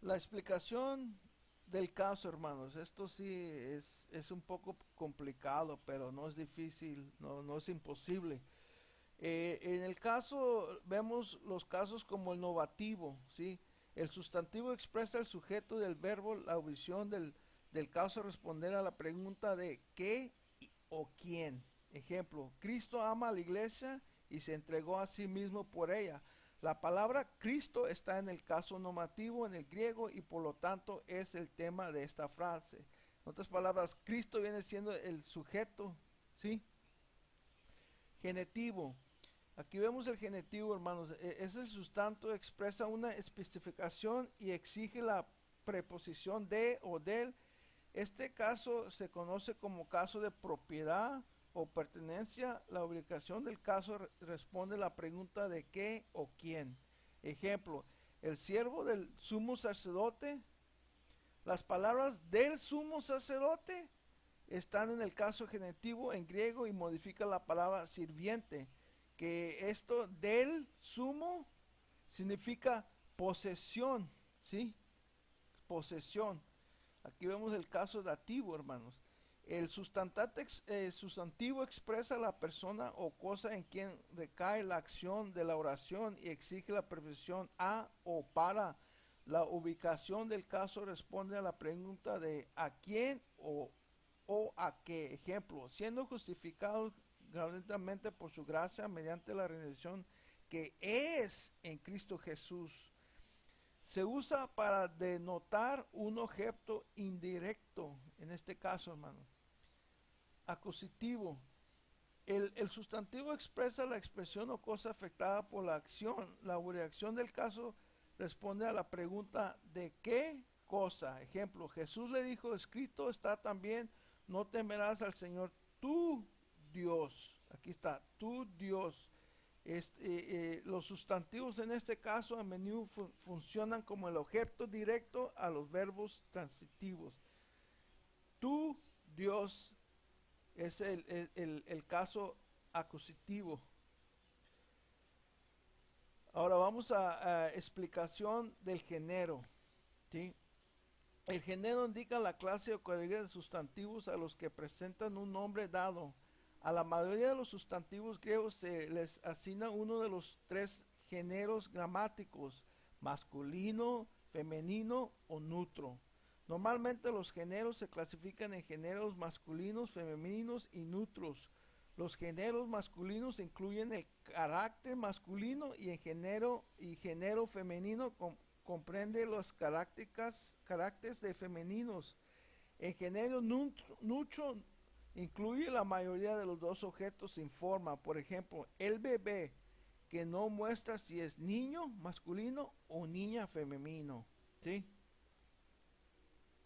La explicación del caso, hermanos, esto sí es un poco complicado, pero no es difícil, no es imposible. En el caso, vemos los casos como el novativo, ¿sí? El sustantivo expresa el sujeto del verbo, la audición del caso responder a la pregunta de qué o quién. Ejemplo, Cristo ama a la iglesia y se entregó a sí mismo por ella. La palabra Cristo está en el caso normativo en el griego y por lo tanto es el tema de esta frase. En otras palabras, Cristo viene siendo el sujeto, ¿sí? Genitivo. Aquí vemos el genitivo, hermanos. Ese sustantivo expresa una especificación y exige la preposición de o del. Este caso se conoce como caso de propiedad o pertenencia. La ubicación del caso responde a la pregunta de qué o quién. Ejemplo, el siervo del sumo sacerdote. Las palabras del sumo sacerdote están en el caso genitivo en griego y modifica la palabra sirviente, que esto del sumo significa posesión, ¿sí? Posesión. Aquí vemos el caso dativo, hermanos. El sustantivo expresa la persona o cosa en quien recae la acción de la oración y exige la preposición a o para. La ubicación del caso responde a la pregunta de a quién o a qué. Ejemplo, siendo justificados gratuitamente por su gracia mediante la redención que es en Cristo Jesús. Se usa para denotar un objeto indirecto, en este caso, hermano. Acusativo. El sustantivo expresa la expresión o cosa afectada por la acción. La reacción del caso responde a la pregunta de qué cosa. Ejemplo, Jesús le dijo, escrito está también, no temerás al Señor tu Dios. Aquí está, tu Dios. Los sustantivos en este caso a menudo funcionan como el objeto directo a los verbos transitivos. Tu Dios es el caso acusativo. Ahora vamos a explicación del género, ¿sí? El género indica la clase o categoría de sustantivos a los que presentan un nombre dado. A la mayoría de los sustantivos griegos se les asigna uno de los tres géneros gramáticos, masculino, femenino o neutro. Normalmente los géneros se clasifican en géneros masculinos, femeninos y neutros. Los géneros masculinos incluyen el carácter masculino y el género femenino comprende los caracteres de femeninos. El género neutro incluye la mayoría de los dos objetos sin forma. Por ejemplo, el bebé, que no muestra si es niño masculino o niña femenino, ¿sí?